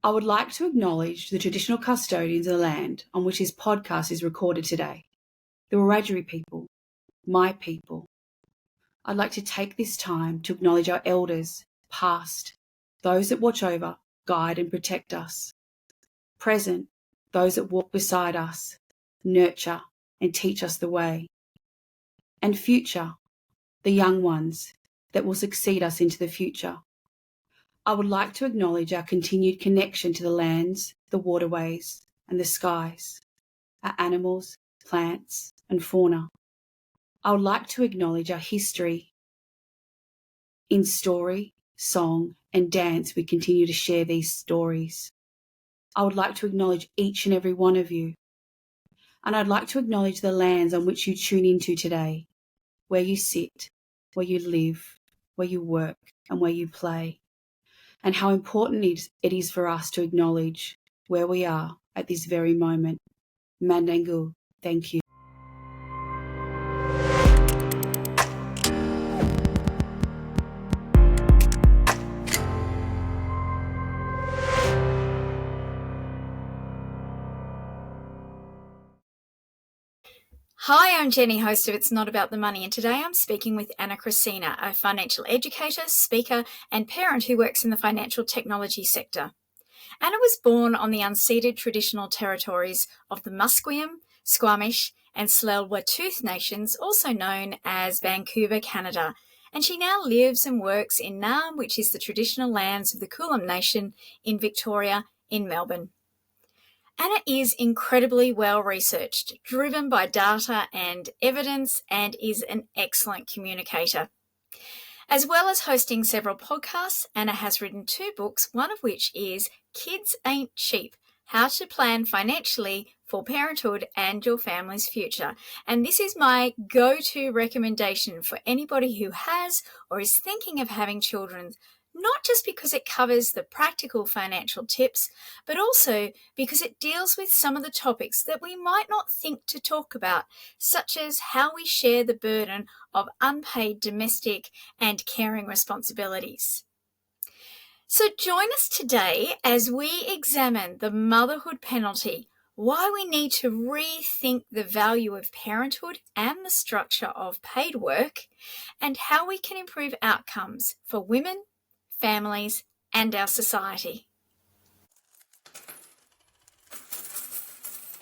I would like to acknowledge the traditional custodians of the land on which this podcast is recorded today, the Wiradjuri people, my people. I'd like to take this time to acknowledge our elders, past, those that watch over, guide and protect us, present, those that walk beside us, nurture and teach us the way, and future, the young ones that will succeed us into the future. I would like to acknowledge our continued connection to the lands, the waterways, and the skies, our animals, plants, and fauna. I would like to acknowledge our history. In story, song, and dance, we continue to share these stories. I would like to acknowledge each and every one of you. And I'd like to acknowledge the lands on which you tune into today, where you sit, where you live, where you work, and where you play, and how important it is for us to acknowledge where we are at this very moment. Mandangu, thank you. Hi, I'm Jenny, host of It's Not About the Money, and today I'm speaking with Ana Kresina, a financial educator, speaker, and parent who works in the financial technology sector. Ana was born on the unceded traditional territories of the Musqueam, Squamish, and Tsleil-Waututh nations, also known as Vancouver, Canada, and she now lives and works in Naarm, which is the traditional lands of the Kulin Nation in Victoria, in Melbourne. Ana is incredibly well-researched, driven by data and evidence, and is an excellent communicator. As well as hosting several podcasts, Ana has written 2 books, one of which is Kids Ain't Cheap, How to Plan Financially for Parenthood and Your Family's Future. And this is my go-to recommendation for anybody who has or is thinking of having children, not just because it covers the practical financial tips, but also because it deals with some of the topics that we might not think to talk about, such as how we share the burden of unpaid domestic and caring responsibilities. So join us today as we examine the motherhood penalty, why we need to rethink the value of parenthood and the structure of paid work, and how we can improve outcomes for women, families, and our society.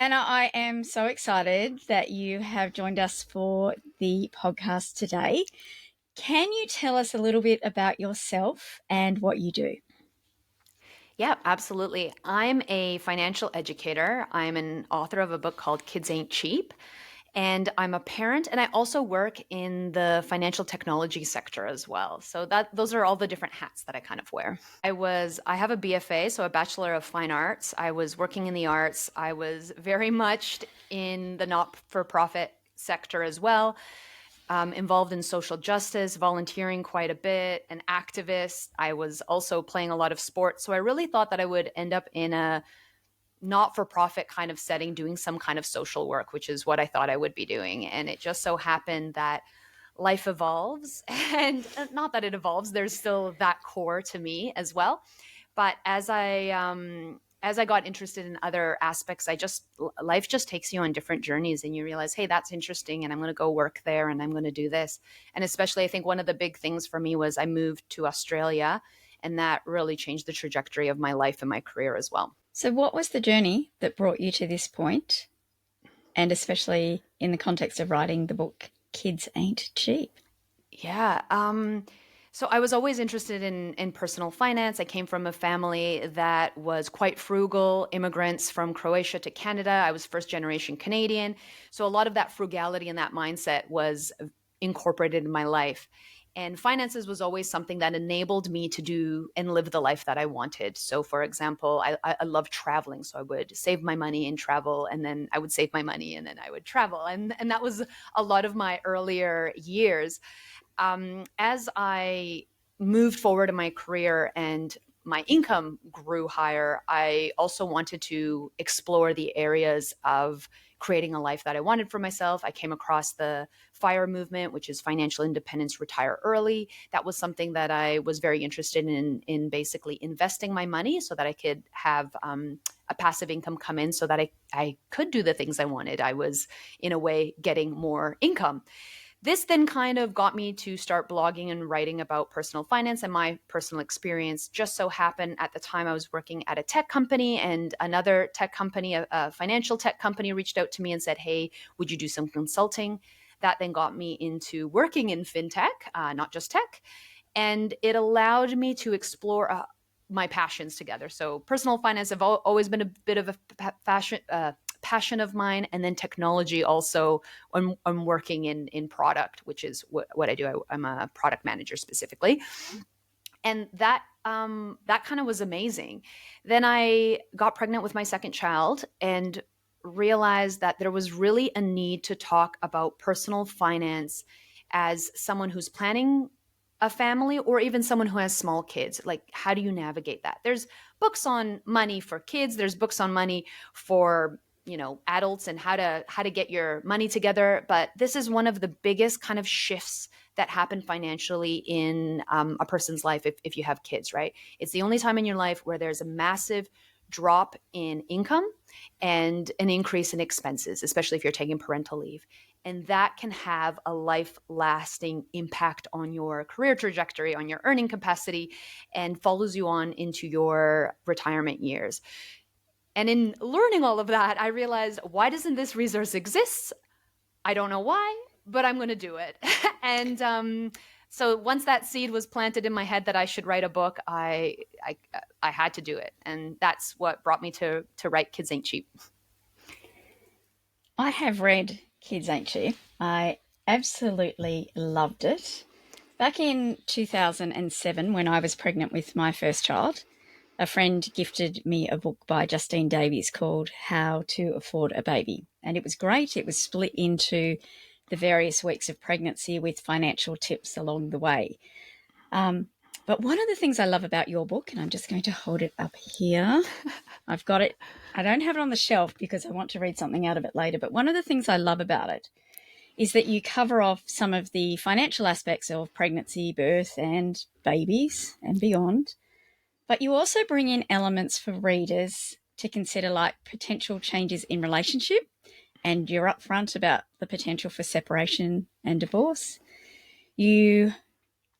Ana, I am so excited that you have joined us for the podcast today. Can you tell us a little bit about yourself and what you do? Yeah, absolutely. I'm a financial educator. I'm an author of a book called Kids Ain't Cheap. And I'm a parent, and I also work in the financial technology sector as well. So those are all the different hats that I kind of wear. I have a BFA, so a Bachelor of Fine Arts. I was working in the arts. I was very much in the not-for-profit sector as well. Involved in social justice, volunteering quite a bit, an activist. I was also playing a lot of sports. So I really thought that I would end up in a not-for-profit kind of setting doing some kind of social work, which is what I thought I would be doing. And it just so happened that life evolves, and not that it evolves, there's still that core to me as well. But as I got interested in other aspects, life just takes you on different journeys, and you realize, hey, that's interesting, and I'm going to go work there, and I'm going to do this. And especially, I think one of the big things for me was I moved to Australia, and that really changed the trajectory of my life and my career as well. So what was the journey that brought you to this point, and especially in the context of writing the book Kids Ain't Cheap? Yeah. So I was always interested in personal finance. I came from a family that was quite frugal, immigrants from Croatia to Canada. I was first generation Canadian. So a lot of that frugality and that mindset was incorporated in my life. And finances was always something that enabled me to do and live the life that I wanted. So for example, I love traveling. So I would save my money and travel, and then I would save my money and then I would travel. And that was a lot of my earlier years. As I moved forward in my career and my income grew higher, I also wanted to explore the areas of creating a life that I wanted for myself. I came across the FIRE movement, which is financial independence, retire early. That was something that I was very interested in basically investing my money so that I could have a passive income come in so that I could do the things I wanted. I was, in a way, getting more income. This then kind of got me to start blogging and writing about personal finance and my personal experience. Just so happened at the time I was working at a tech company, and another tech company, a financial tech company, reached out to me and said, hey, would you do some consulting? That then got me into working in fintech, not just tech. And it allowed me to explore my passions together. So personal finance have always been a bit of a passion of mine, and then technology also. I'm working in product, which is what I do. I'm a product manager specifically, and that kind of was amazing. Then I got pregnant with my second child and realized that there was really a need to talk about personal finance as someone who's planning a family, or even someone who has small kids. Like, how do you navigate that? There's books on money for kids. There's books on money for adults and how to get your money together. But this is one of the biggest kind of shifts that happen financially in a person's life if you have kids, right? It's the only time in your life where there's a massive drop in income and an increase in expenses, especially if you're taking parental leave. And that can have a life-lasting impact on your career trajectory, on your earning capacity, and follows you on into your retirement years. And in learning all of that, I realized, why doesn't this resource exist? I don't know why, but I'm going to do it. And so once that seed was planted in my head that I should write a book, I had to do it. And that's what brought me to write Kids Ain't Cheap. I have read Kids Ain't Cheap. I absolutely loved it. Back in 2007, when I was pregnant with my first child, a friend gifted me a book by Justine Davies called How to Afford a Baby. And it was great. It was split into the various weeks of pregnancy with financial tips along the way. But one of the things I love about your book, and I'm just going to hold it up here. I've got it. I don't have it on the shelf because I want to read something out of it later. But one of the things I love about it is that you cover off some of the financial aspects of pregnancy, birth, and babies and beyond. But you also bring in elements for readers to consider, like potential changes in relationship, and you're upfront about the potential for separation and divorce. You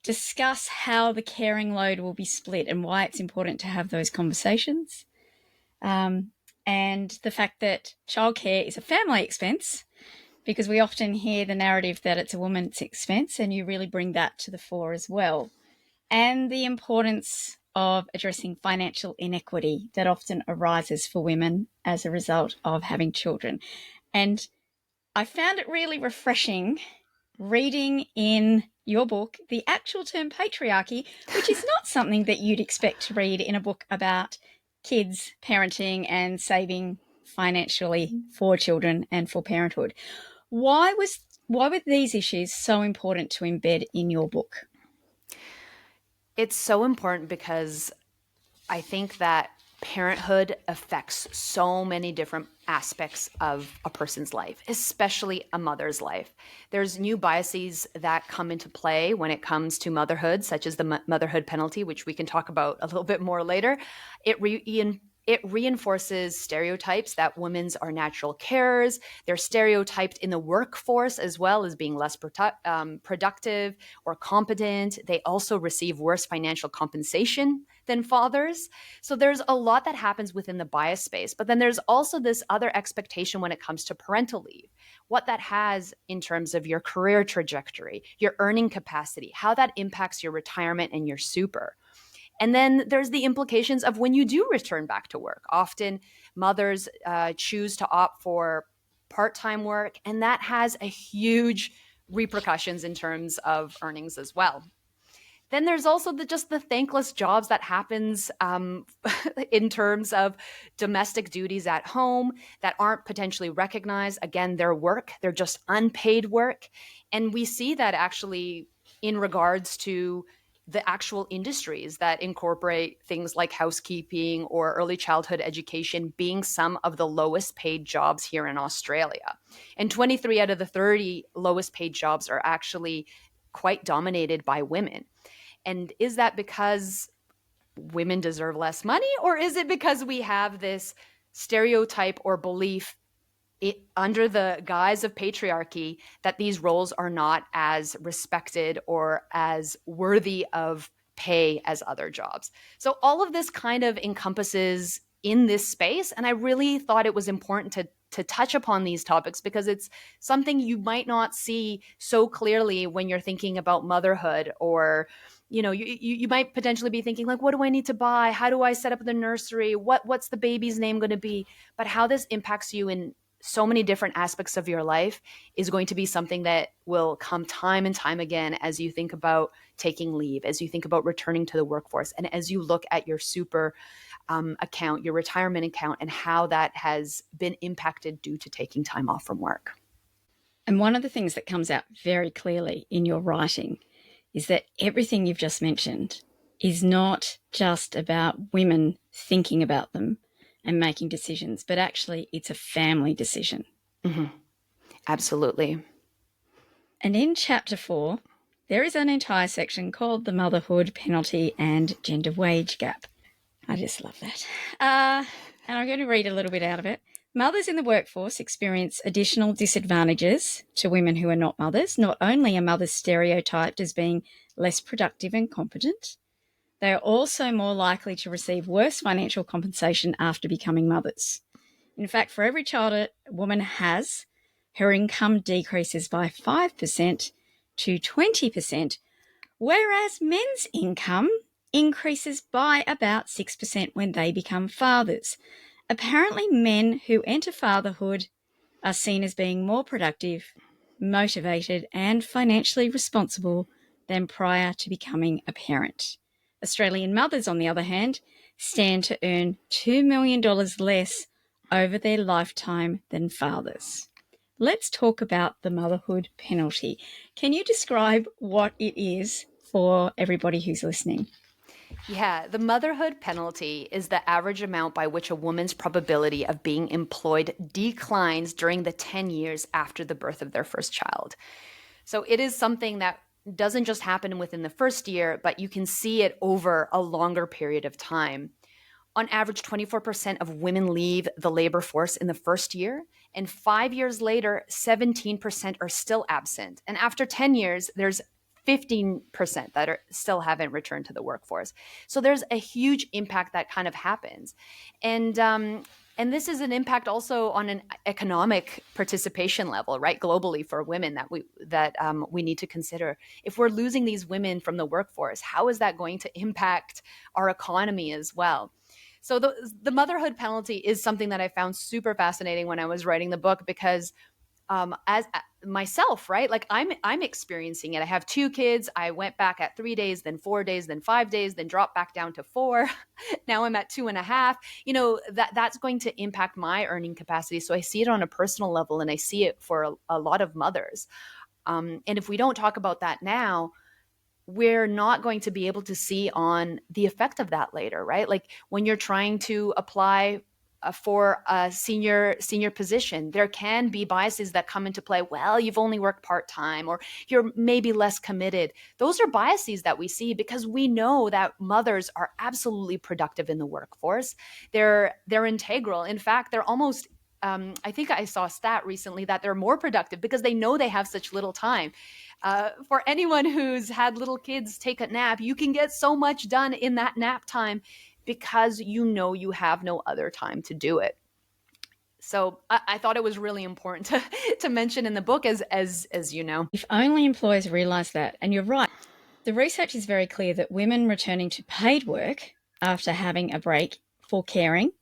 discuss how the caring load will be split and why it's important to have those conversations. And the fact that childcare is a family expense, because we often hear the narrative that it's a woman's expense, and you really bring that to the fore as well. And the importance of addressing financial inequity that often arises for women as a result of having children. And I found it really refreshing reading in your book the actual term patriarchy, which is not something that you'd expect to read in a book about kids, parenting, and saving financially for children and for parenthood. Why were these issues so important to embed in your book? It's so important because I think that parenthood affects so many different aspects of a person's life, especially a mother's life. There's new biases that come into play when it comes to motherhood, such as the motherhood penalty, which we can talk about a little bit more later. It reinforces stereotypes that women are natural carers. They're stereotyped in the workforce as well as being less productive or competent. They also receive worse financial compensation than fathers. So there's a lot that happens within the bias space. But then there's also this other expectation when it comes to parental leave, what that has in terms of your career trajectory, your earning capacity, how that impacts your retirement and your super. And then there's the implications of when you do return back to work. Often mothers choose to opt for part-time work, and that has a huge repercussions in terms of earnings as well. Then there's also just the thankless jobs that happens in terms of domestic duties at home that aren't potentially recognized. Again, they're work, they're just unpaid work. And we see that actually in regards to the actual industries that incorporate things like housekeeping or early childhood education being some of the lowest paid jobs here in Australia. And 23 out of the 30 lowest paid jobs are actually quite dominated by women. And is that because women deserve less money, or is it because we have this stereotype or belief under the guise of patriarchy that these roles are not as respected or as worthy of pay as other jobs? So all of this kind of encompasses in this space. And I really thought it was important to touch upon these topics because it's something you might not see so clearly when you're thinking about motherhood, or you might potentially be thinking like, what do I need to buy? How do I set up the nursery? What's the baby's name going to be? But how this impacts you in so many different aspects of your life is going to be something that will come time and time again as you think about taking leave, as you think about returning to the workforce, and as you look at your super account, your retirement account, and how that has been impacted due to taking time off from work. And one of the things that comes out very clearly in your writing is that everything you've just mentioned is not just about women thinking about them and making decisions, but actually it's a family decision. Mm-hmm. Absolutely. And in Chapter 4, there is an entire section called the Motherhood Penalty and Gender Wage Gap. I just love that. And I'm going to read a little bit out of it. Mothers in the workforce experience additional disadvantages to women who are not mothers. Not only are mothers stereotyped as being less productive and competent, they are also more likely to receive worse financial compensation after becoming mothers. In fact, for every child a woman has, her income decreases by 5% to 20%, whereas men's income increases by about 6% when they become fathers. Apparently, men who enter fatherhood are seen as being more productive, motivated, and financially responsible than prior to becoming a parent. Australian mothers, on the other hand, stand to earn $2 million less over their lifetime than fathers. Let's talk about the motherhood penalty. Can you describe what it is for everybody who's listening? Yeah, the motherhood penalty is the average amount by which a woman's probability of being employed declines during the 10 years after the birth of their first child. So it is something that doesn't just happen within the first year, but you can see it over a longer period of time. On average, 24% of women leave the labor force in the first year, and 5 years later, 17% are still absent. And after 10 years, there's 15% that still haven't returned to the workforce. So there's a huge impact that kind of happens. And this is an impact also on an economic participation level, right, globally for women that we need to consider. If we're losing these women from the workforce, how is that going to impact our economy as well? So the motherhood penalty is something that I found super fascinating when I was writing the book, because as myself, right? Like I'm experiencing it. I have 2 kids. I went back at 3 days, then 4 days, then 5 days, then dropped back down to 4. Now I'm at 2.5. That's going to impact my earning capacity. So I see it on a personal level, and I see it for a lot of mothers. And if we don't talk about that now, we're not going to be able to see on the effect of that later, right? Like when you're trying to apply for a senior position, there can be biases that come into play. Well, you've only worked part-time, or you're maybe less committed. Those are biases that we see because we know that mothers are absolutely productive in the workforce. They're integral. In fact, they're almost I think I saw a stat recently that they're more productive because they know they have such little time. For anyone who's had little kids take a nap, you can get so much done in that nap time because you have no other time to do it. So I thought it was really important to mention in the book as you know. If only employers realise that. And you're right. The research is very clear that women returning to paid work after having a break for caring,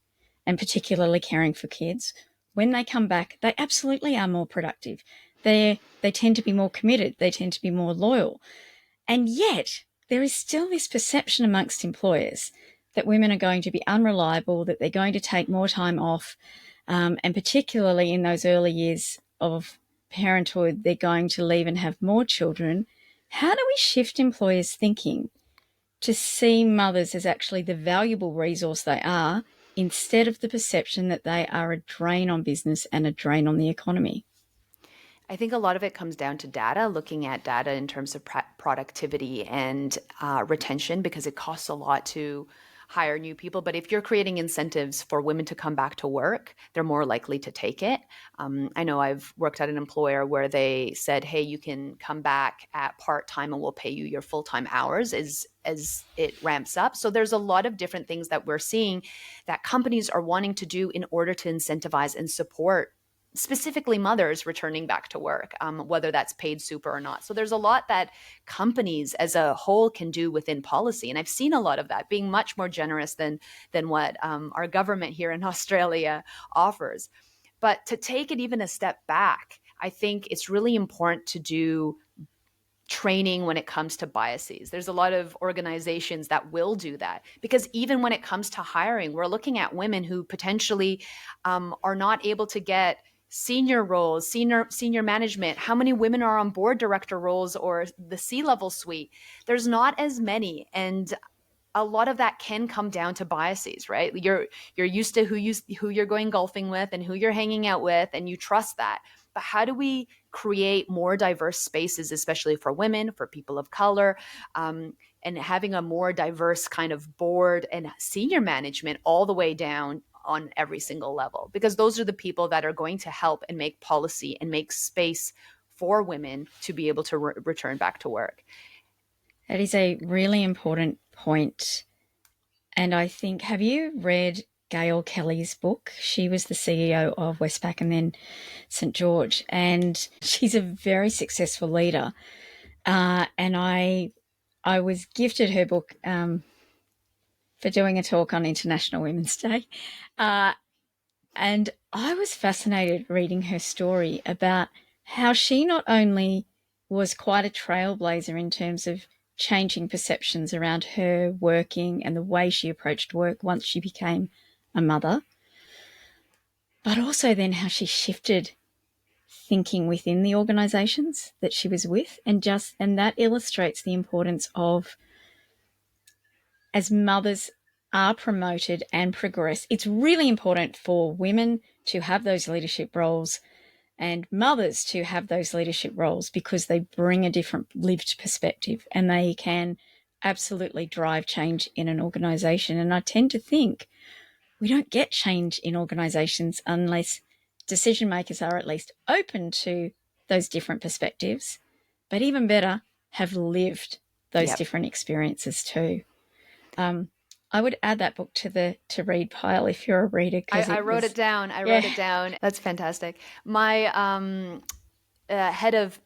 and particularly caring for kids, when they come back, they absolutely are more productive. They tend to be more committed. They tend to be more loyal. And yet there is still this perception amongst employers that women are going to be unreliable, that they're going to take more time off, and particularly in those early years of parenthood, they're going to leave and have more children. How do we shift employers' thinking to see mothers as actually the valuable resource they are, instead of the perception that they are a drain on business and a drain on the economy. I think a lot of it comes down to data, looking at data in terms of productivity and retention, because it costs a lot to hire new people. But if you're creating incentives for women to come back to work, they're more likely to take it. I know I've worked at an employer where they said, hey, you can come back at part-time and we'll pay you your full-time hours as it ramps up. So there's a lot of different things that we're seeing that companies are wanting to do in order to incentivize and support specifically mothers returning back to work, whether that's paid super or not. So there's a lot that companies as a whole can do within policy. And I've seen a lot of that being much more generous than what our government here in Australia offers. But to take it even a step back, I think it's really important to do training when it comes to biases. There's a lot of organizations that will do that, because even when it comes to hiring, we're looking at women who potentially are not able to get senior roles, senior management. How many women are on board director roles or the C-level suite? There's not as many. And a lot of that can come down to biases, right? You're used to who you're going golfing with and who you're hanging out with, and you trust that. But how do we create more diverse spaces, especially for women, for people of color, and having a more diverse kind of board and senior management all the way down on every single level? Because those are the people that are going to help and make policy and make space for women to be able to return back to work. That is a really important point. And I think, have you read Gail Kelly's book? She was the CEO of Westpac and then St. George, and she's a very successful leader. And I was gifted her book for doing a talk on International Women's Day. And I was fascinated reading her story about how she not only was quite a trailblazer in terms of changing perceptions around her working and the way she approached work once she became a mother, but also then how she shifted thinking within the organizations that she was with. And that illustrates the importance of, as mothers are promoted and progress, it's really important for women to have those leadership roles and mothers to have those leadership roles, because they bring a different lived perspective and they can absolutely drive change in an organization. And I tend to think we don't get change in organizations unless decision makers are at least open to those different perspectives, but even better, have lived those different experiences too. I would add that book to the to read pile if you're a reader. I wrote it down. I wrote it down. That's fantastic. My head of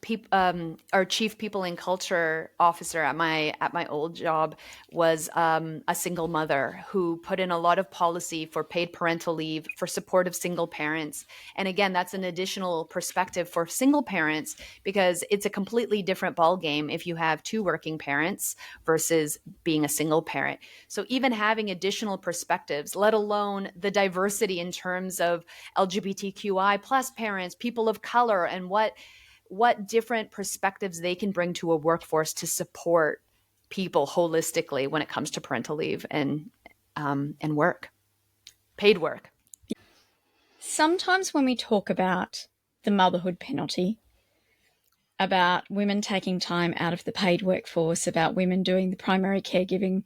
our chief people and culture officer at my old job was a single mother who put in a lot of policy for paid parental leave, for support of single parents. And again, that's an additional perspective for single parents, because it's a completely different ballgame if you have two working parents versus being a single parent. So even having additional perspectives, let alone the diversity in terms of LGBTQI plus parents, people of color, and what different perspectives they can bring to a workforce to support people holistically when it comes to parental leave and work, paid work. Sometimes when we talk about the motherhood penalty, about women taking time out of the paid workforce, about women doing the primary caregiving,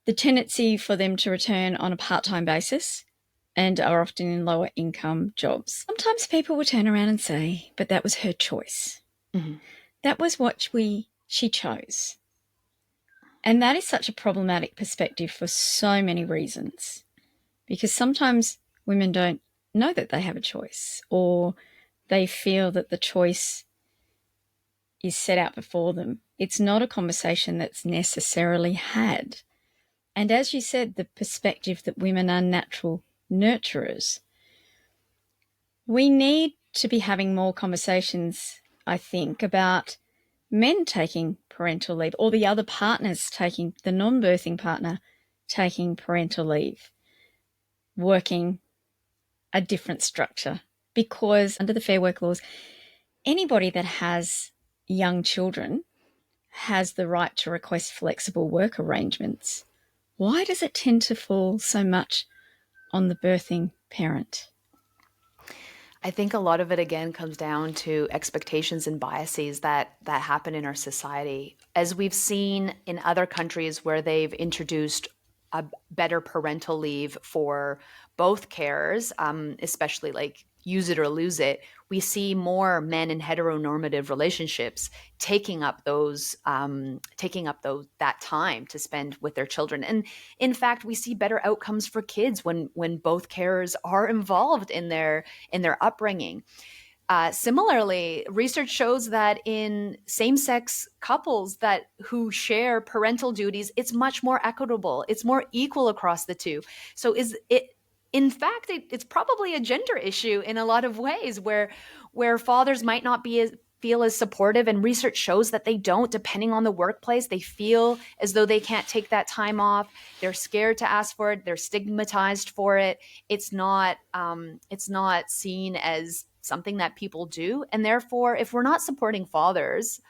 the tendency for them to return on a part-time basis and are often in lower income jobs. Sometimes people will turn around and say, but that was her choice. Mm-hmm. That was what she chose. And that is such a problematic perspective for so many reasons, because sometimes women don't know that they have a choice, or they feel that the choice is set out before them. It's not a conversation that's necessarily had. And as you said, the perspective that women are natural nurturers. We need to be having more conversations, I think, about men taking parental leave, or the other partners taking, the non-birthing partner taking parental leave, working a different structure. Because under the Fair Work laws, anybody that has young children has the right to request flexible work arrangements, why does it tend to fall so much on the birthing parent? I think a lot of it, again, comes down to expectations and biases that happen in our society. As we've seen in other countries where they've introduced a better parental leave for both carers, especially like use it or lose it, we see more men in heteronormative relationships taking up that time to spend with their children. And in fact, we see better outcomes for kids when both carers are involved in their upbringing. Similarly, research shows that in same-sex couples who share parental duties, it's much more equitable. It's more equal across the two. So in fact, it's probably a gender issue in a lot of ways where fathers might not feel as supportive, and research shows that they don't, depending on the workplace. They feel as though they can't take that time off. They're scared to ask for it. They're stigmatized for it. It's not seen as something that people do. And therefore, if we're not supporting fathers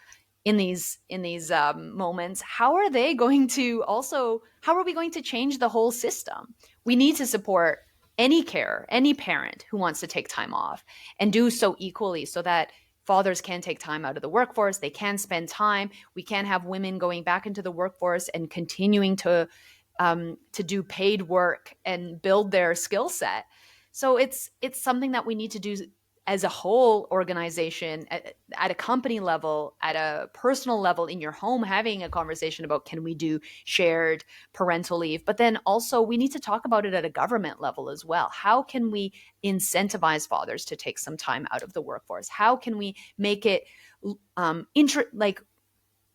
in these moments, how are we going to change the whole system? We need to support any parent who wants to take time off, and do so equally, so that fathers can take time out of the workforce. They can spend time. We can have women going back into the workforce and continuing to do paid work and build their skill set. So it's something that we need to do as a whole organization, at a company level, at a personal level, in your home, having a conversation about, can we do shared parental leave? But then also we need to talk about it at a government level as well. How can we incentivize fathers to take some time out of the workforce? How can we make it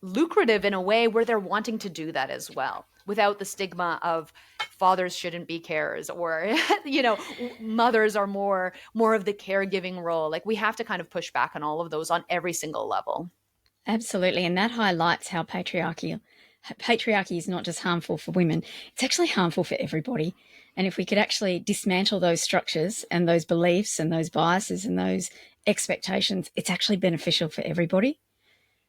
lucrative in a way where they're wanting to do that as well, without the stigma of fathers shouldn't be carers, or mothers are more of the caregiving role? Like, we have to kind of push back on all of those on every single level. Absolutely. And that highlights how patriarchy is not just harmful for women, it's actually harmful for everybody. And if we could actually dismantle those structures and those beliefs and those biases and those expectations, it's actually beneficial for everybody.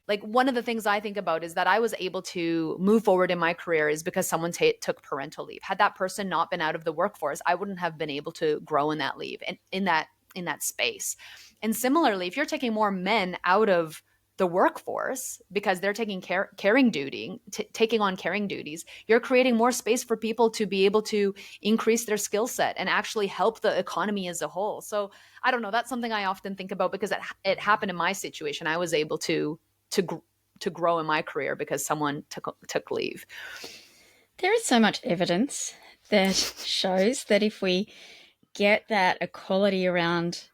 Like, one of the things I think about is that I was able to move forward in my career is because someone took parental leave. Had that person not been out of the workforce, I wouldn't have been able to grow in that leave and in that space. And similarly, if you're taking more men out of the workforce because they're taking taking on caring duties, you're creating more space for people to be able to increase their skill set and actually help the economy as a whole. So I don't know, that's something I often think about, because it happened in my situation. I was able to grow in my career because someone took leave. There is so much evidence that shows that if we get that equality around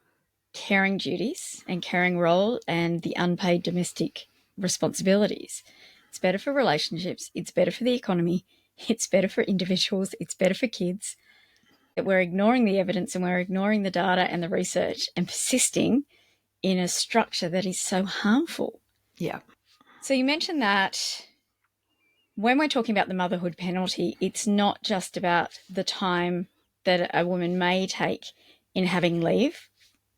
caring duties and caring role and the unpaid domestic responsibilities, it's better for relationships, it's better for the economy, it's better for individuals, it's better for kids. That we're ignoring the evidence and we're ignoring the data and the research and persisting in a structure that is so harmful. Yeah. So you mentioned that when we're talking about the motherhood penalty, it's not just about the time that a woman may take in having leave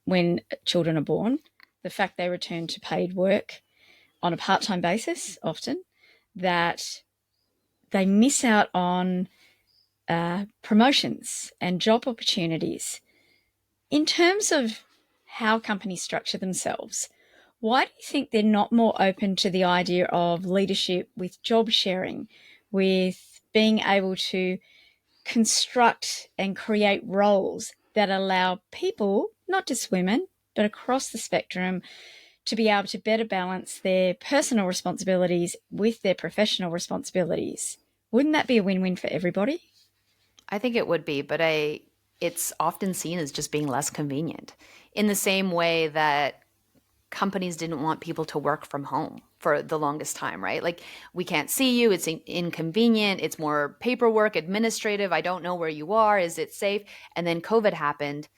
when children are born, the fact they return to paid work on a part-time basis often, that they miss out on promotions and job opportunities. In terms of how companies structure themselves, why do you think they're not more open to the idea of leadership with job sharing, with being able to construct and create roles that allow people, not just women, but across the spectrum, to be able to better balance their personal responsibilities with their professional responsibilities? Wouldn't that be a win-win for everybody? I think it would be, but it's often seen as just being less convenient, in the same way that companies didn't want people to work from home for the longest time, right? Like, we can't see you. It's inconvenient. It's more paperwork, administrative. I don't know where you are. Is it safe? And then COVID happened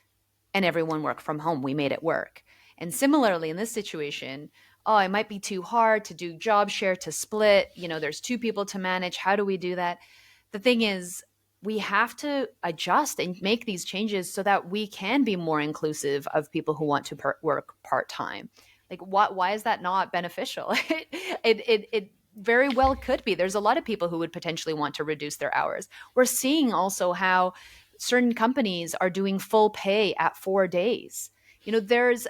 and everyone worked from home. We made it work. And similarly, in this situation, it might be too hard to do job share, to split. There's two people to manage. How do we do that? The thing is, we have to adjust and make these changes so that we can be more inclusive of people who want to work part-time. Like, why is that not beneficial? It very well could be. There's a lot of people who would potentially want to reduce their hours. We're seeing also how certain companies are doing full pay at 4 days. There's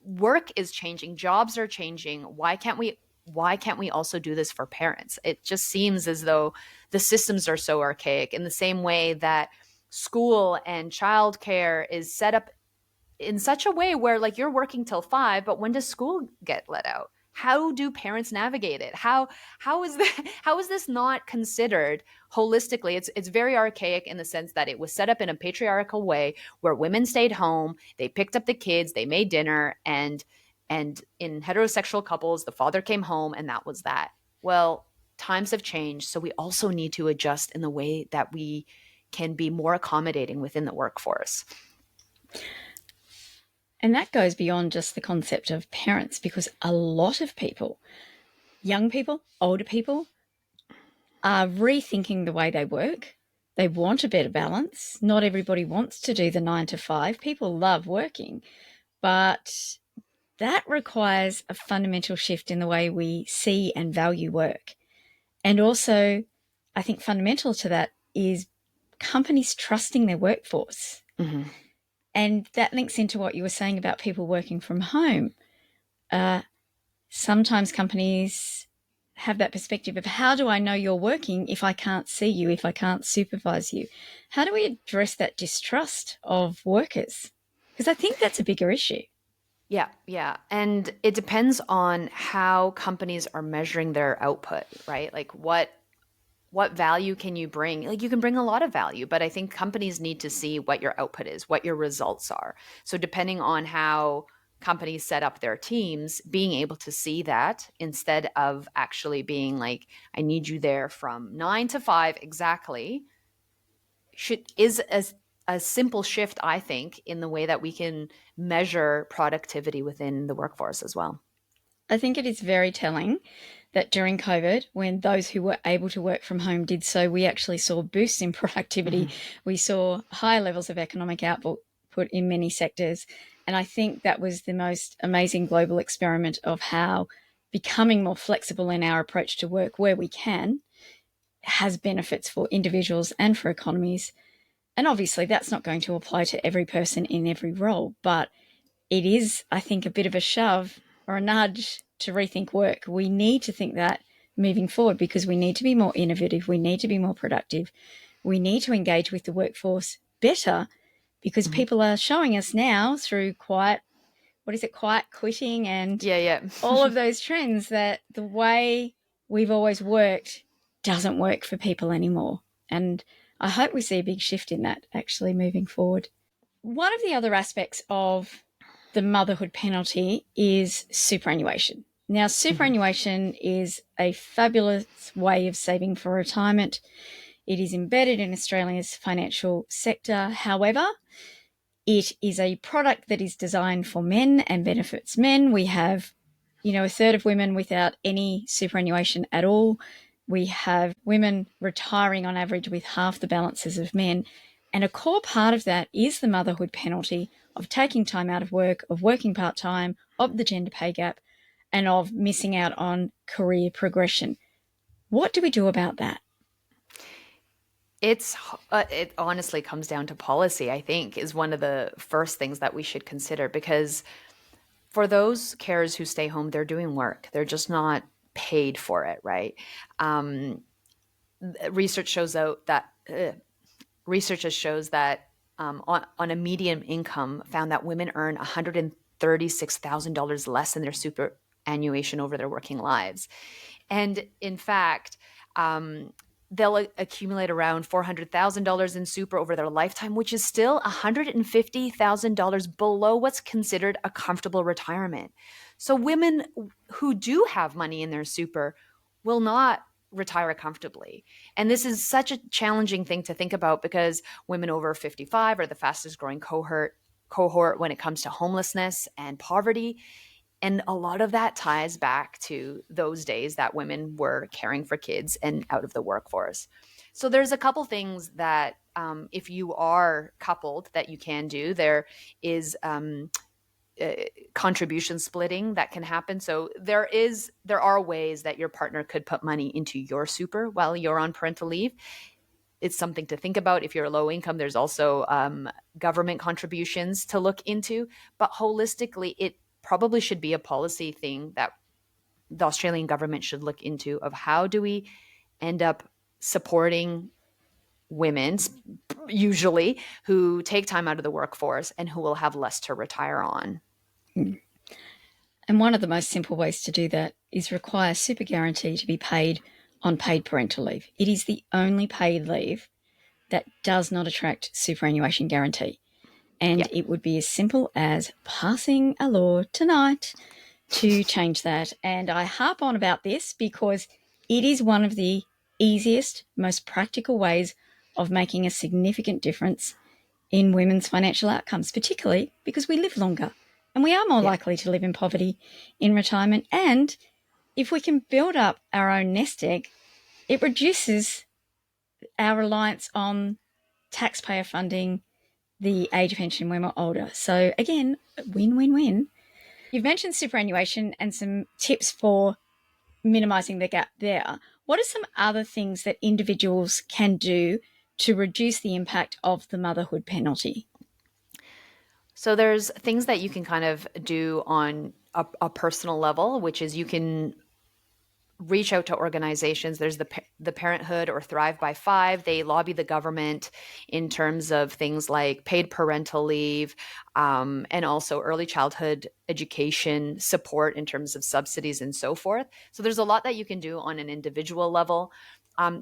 work is changing, jobs are changing. Why can't we also do this for parents? It just seems as though the systems are so archaic, in the same way that school and childcare is set up in such a way where, like, you're working till 5, but when does school get let out? How do parents navigate it? How is this not considered holistically? It's very archaic in the sense that it was set up in a patriarchal way where women stayed home, they picked up the kids, they made dinner, and in heterosexual couples, the father came home and that was that. Well, times have changed, so we also need to adjust in the way that we can be more accommodating within the workforce. And that goes beyond just the concept of parents, because a lot of people, young people, older people, are rethinking the way they work. They want a better balance. Not everybody wants to do the 9 to 5. People love working, but that requires a fundamental shift in the way we see and value work. And also, I think fundamental to that is companies trusting their workforce. Mm-hmm. And that links into what you were saying about people working from home. Sometimes companies have that perspective of, how do I know you're working if I can't see you, if I can't supervise you? How do we address that distrust of workers? Because I think that's a bigger issue. Yeah. And it depends on how companies are measuring their output, right? Like, what value can you bring? Like, you can bring a lot of value, but I think companies need to see what your output is, what your results are. So depending on how companies set up their teams, being able to see that instead of actually being like, I need you there from 9 to 5 exactly, is a simple shift, I think, in the way that we can measure productivity within the workforce as well. I think it is very telling that during COVID, when those who were able to work from home did so, we actually saw boosts in productivity. Mm-hmm. We saw higher levels of economic output in many sectors. And I think that was the most amazing global experiment of how becoming more flexible in our approach to work where we can has benefits for individuals and for economies. And obviously that's not going to apply to every person in every role, but it is, I think, a bit of a shove or a nudge to rethink work. We need to think that moving forward, because we need to be more innovative. We need to be more productive. We need to engage with the workforce better, because mm-hmm. people are showing us now through quiet quitting and all of those trends that the way we've always worked doesn't work for people anymore. And I hope we see a big shift in that actually moving forward. One of the other aspects of the motherhood penalty is superannuation. Now, superannuation mm-hmm. is a fabulous way of saving for retirement. It is embedded in Australia's financial sector. However, it is a product that is designed for men and benefits men. We have, a third of women without any superannuation at all. We have women retiring on average with half the balances of men. And a core part of that is the motherhood penalty of taking time out of work, of working part-time, of the gender pay gap, and of missing out on career progression. What do we do about that? It honestly comes down to policy, I think, is one of the first things that we should consider, because for those carers who stay home, they're doing work. They're just not paid for it, right? Research shows that on a median income found that women earn $136,000 less than their superannuation over their working lives. And in fact, they'll accumulate around $400,000 in super over their lifetime, which is still $150,000 below what's considered a comfortable retirement. So women who do have money in their super will not retire comfortably. And this is such a challenging thing to think about, because women over 55 are the fastest growing cohort when it comes to homelessness and poverty. And a lot of that ties back to those days that women were caring for kids and out of the workforce. So there's a couple things that if you are coupled that you can do. There is contribution splitting that can happen. So there are ways that your partner could put money into your super while you're on parental leave. It's something to think about. If you're low income, there's also government contributions to look into. But holistically, it probably should be a policy thing that the Australian government should look into, of how do we end up supporting women, usually, who take time out of the workforce and who will have less to retire on. And one of the most simple ways to do that is require super guarantee to be paid on paid parental leave. It is the only paid leave that does not attract superannuation guarantee. And it would be as simple as passing a law tonight to change that. And I harp on about this because it is one of the easiest, most practical ways of making a significant difference in women's financial outcomes, particularly because we live longer and we are more likely to live in poverty in retirement. And if we can build up our own nest egg, it reduces our reliance on taxpayer funding the age pension when we're older. So again, win-win-win. You've mentioned superannuation and some tips for minimising the gap there. What are some other things that individuals can do to reduce the impact of the motherhood penalty? So there's things that you can kind of do on a personal level, which is you can reach out to organizations. There's the Parenthood or Thrive by 5. They lobby the government in terms of things like paid parental leave, and also early childhood education support in terms of subsidies and so forth. So there's a lot that you can do on an individual level.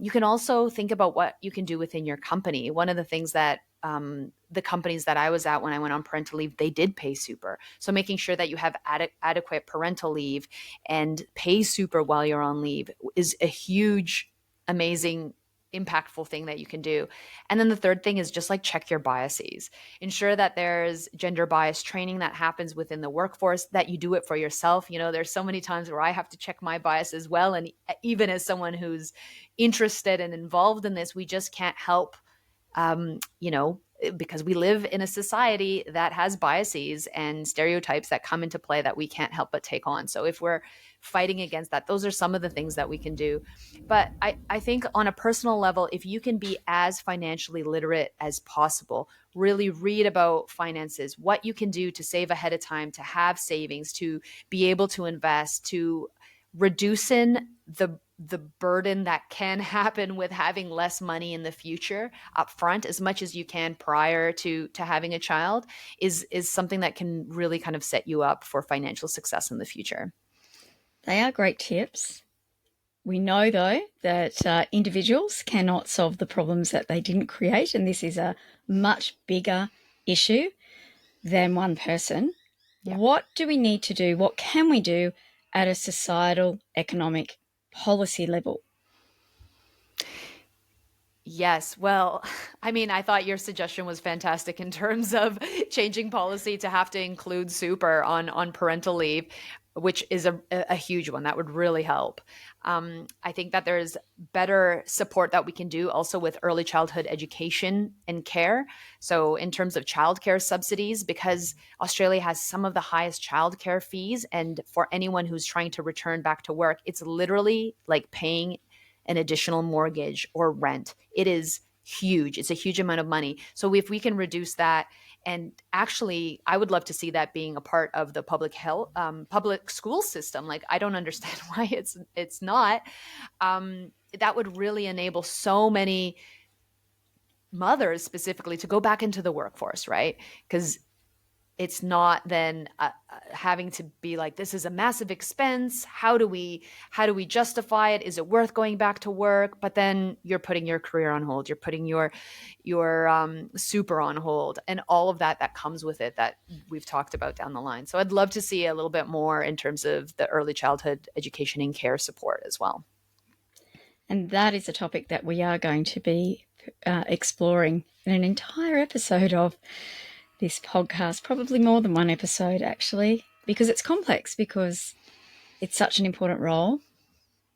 You can also think about what you can do within your company. One of the things that the companies that I was at when I went on parental leave, they did pay super. So making sure that you have adequate parental leave and pay super while you're on leave is a huge, amazing, impactful thing that you can do. And then the third thing is just like check your biases. Ensure that there's gender bias training that happens within the workforce, that you do it for yourself. You know, there's so many times where I have to check my bias as well. And even as someone who's interested and involved in this, we just can't help because we live in a society that has biases and stereotypes that come into play that we can't help but take on. So if we're fighting against that, those are some of the things that we can do. But I think on a personal level, if you can be as financially literate as possible, really read about finances, what you can do to save ahead of time, to have savings, to be able to invest, to reducing the burden that can happen with having less money in the future up front as much as you can prior to having a child is something that can really kind of set you up for financial success in the future. They are great tips. We know, though, that individuals cannot solve the problems that they didn't create, and this is a much bigger issue than one person. Yeah. What do we need to do? What can we do at a societal, economic, policy level? Yes. Well, I mean, I thought your suggestion was fantastic in terms of changing policy to have to include super on parental leave, which is a huge one. That would really help. I think that there's better support that we can do also with early childhood education and care. So in terms of childcare subsidies, because Australia has some of the highest childcare fees, and for anyone who's trying to return back to work, it's literally like paying an additional mortgage or rent. It is huge. It's a huge amount of money. So if we can reduce that, and actually, I would love to see that being a part of the public school system. Like, I don't understand why it's not. That would really enable so many mothers specifically to go back into the workforce, right? Because it's not then having to be like, this is a massive expense. How do we justify it? Is it worth going back to work? But then you're putting your career on hold. You're putting your super on hold, and all of that comes with it that we've talked about down the line. So I'd love to see a little bit more in terms of the early childhood education and care support as well. And that is a topic that we are going to be exploring in an entire episode of this podcast, probably more than one episode actually, because it's complex, because it's such an important role.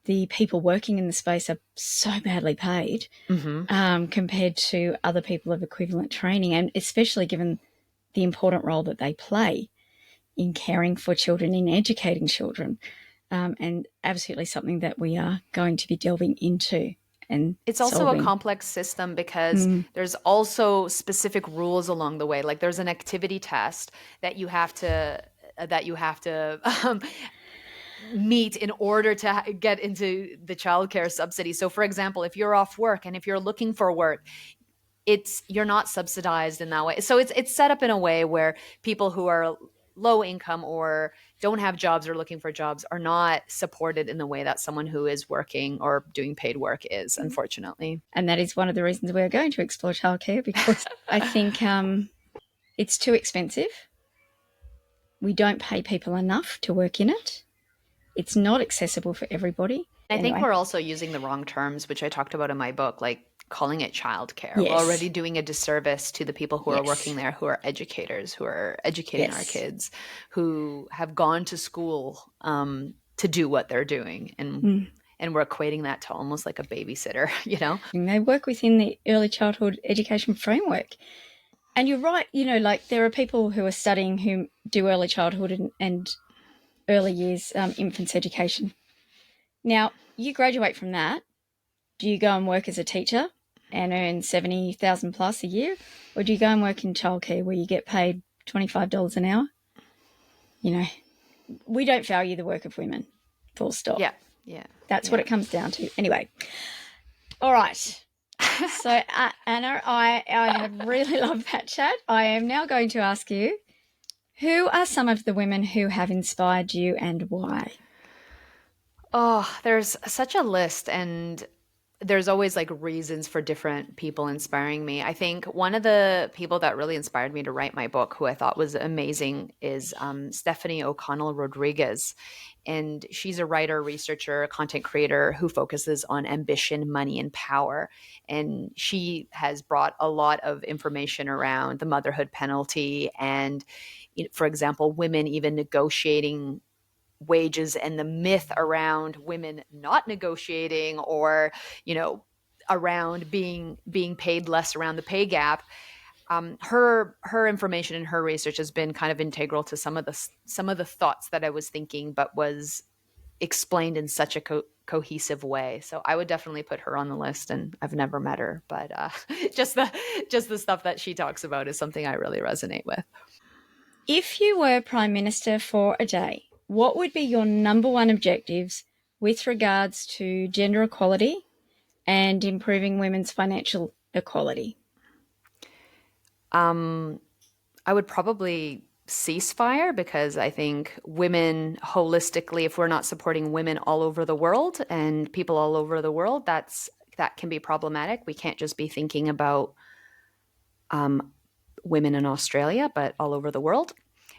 The people working in the space are so badly paid compared to other people of equivalent training, and especially given the important role that they play in caring for children, in educating children, and absolutely something that we are going to be delving into. And it's also a complex system because there's also specific rules along the way. Like there's an activity test that you have to meet in order to get into the childcare subsidy. So for example, if you're off work and if you're looking for work, you're not subsidized in that way. So it's set up in a way where people who are low income or don't have jobs or looking for jobs are not supported in the way that someone who is working or doing paid work is, unfortunately. And that is one of the reasons we're going to explore childcare, because I think it's too expensive. We don't pay people enough to work in it. It's not accessible for everybody. I think we're also using the wrong terms, which I talked about in my book, like calling it childcare. Yes. We're already doing a disservice to the people who are working there, who are educators, who are educating our kids, who have gone to school to do what they're doing. And we're equating that to almost like a babysitter, you know? And they work within the early childhood education framework. And you're right, you know, like there are people who are studying who do early childhood and early years infants education. Now, you graduate from that. Do you go and work as a teacher and earn $70,000 plus a year? Or do you go and work in childcare where you get paid $25 an hour? You know, we don't value the work of women, full stop. Yeah. That's what it comes down to. Anyway, all right. So, Anna, I have really loved that chat. I am now going to ask you, who are some of the women who have inspired you and why? Oh, there's such a list, and there's always like reasons for different people inspiring me. I think one of the people that really inspired me to write my book, who I thought was amazing, is Stephanie O'Connell Rodriguez. And she's a writer, researcher, content creator who focuses on ambition, money, and power. And she has brought a lot of information around the motherhood penalty and, for example, women even negotiating wages and the myth around women not negotiating or, around being paid less around the pay gap. Her information and her research has been kind of integral to some of the thoughts that I was thinking, but was explained in such a cohesive way. So I would definitely put her on the list, and I've never met her, but just the stuff that she talks about is something I really resonate with. If you were Prime Minister for a day, what would be your number one objectives with regards to gender equality and improving women's financial equality? I would probably ceasefire, because I think women holistically, if we're not supporting women all over the world and people all over the world, that can be problematic. We can't just be thinking about women in Australia, but all over the world.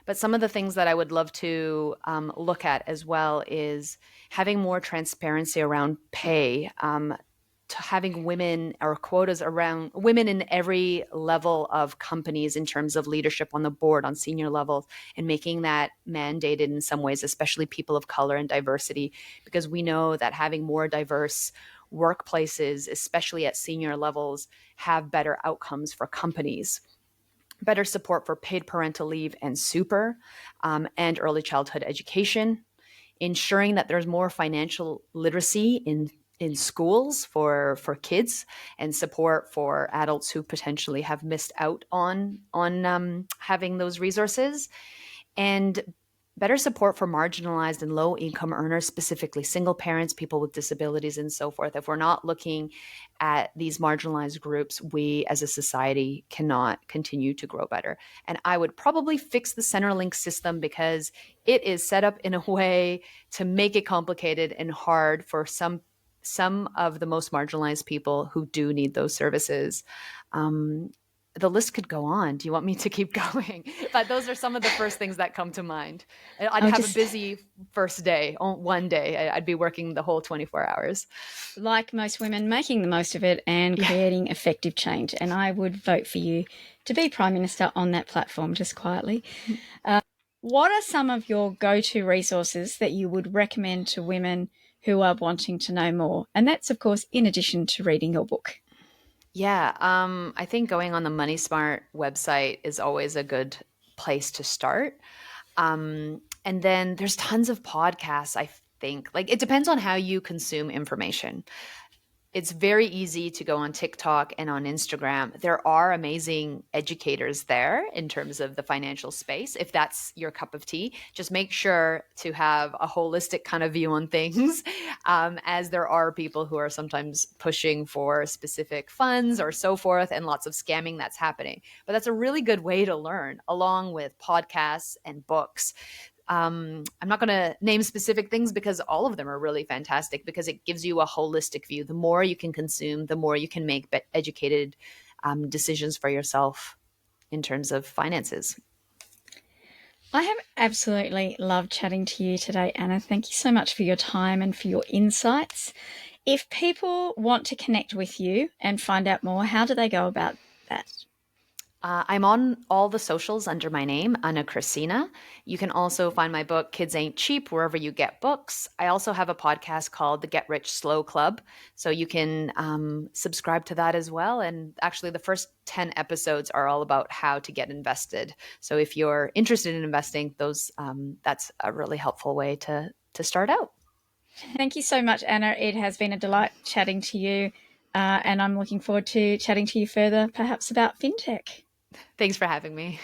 But some of the things that I would love to look at as well is having more transparency around pay, to having women or quotas around women in every level of companies in terms of leadership on the board, on senior levels, and making that mandated in some ways, especially people of color and diversity, because we know that having more diverse workplaces, especially at senior levels, have better outcomes for companies. Better support for paid parental leave and super, and early childhood education, ensuring that there's more financial literacy in schools for kids, and support for adults who potentially have missed out on having those resources, and better support for marginalized and low income earners, specifically single parents, people with disabilities, and so forth. If we're not looking at these marginalized groups, we as a society cannot continue to grow better. And I would probably fix the Centrelink system, because it is set up in a way to make it complicated and hard for some of the most marginalized people who do need those services. The list could go on. Do you want me to keep going? But those are some of the first things that come to mind. I'd have a busy first day. One day, I'd be working the whole 24 hours. Like most women, making the most of it and creating effective change. And I would vote for you to be Prime Minister on that platform, just quietly. What are some of your go-to resources that you would recommend to women who are wanting to know more? And that's, of course, in addition to reading your book. Yeah, I think going on the Money Smart website is always a good place to start. And then there's tons of podcasts, I think. Like, it depends on how you consume information. It's very easy to go on TikTok and on Instagram. There are amazing educators there in terms of the financial space. If that's your cup of tea, just make sure to have a holistic kind of view on things, as there are people who are sometimes pushing for specific funds or so forth, and lots of scamming that's happening. But that's a really good way to learn, along with podcasts and books. I'm not going to name specific things because all of them are really fantastic, because it gives you a holistic view. The more you can consume, the more you can make educated decisions for yourself in terms of finances. I have absolutely loved chatting to you today, Anna. Thank you so much for your time and for your insights. If people want to connect with you and find out more, how do they go about that? I'm on all the socials under my name, Ana Kresina. You can also find my book, Kids Ain't Cheap, wherever you get books. I also have a podcast called The Get Rich Slow Club, so you can subscribe to that as well. And actually, the first 10 episodes are all about how to get invested. So if you're interested in investing, that's a really helpful way to start out. Thank you so much, Anna. It has been a delight chatting to you, and I'm looking forward to chatting to you further, perhaps about fintech. Thanks for having me.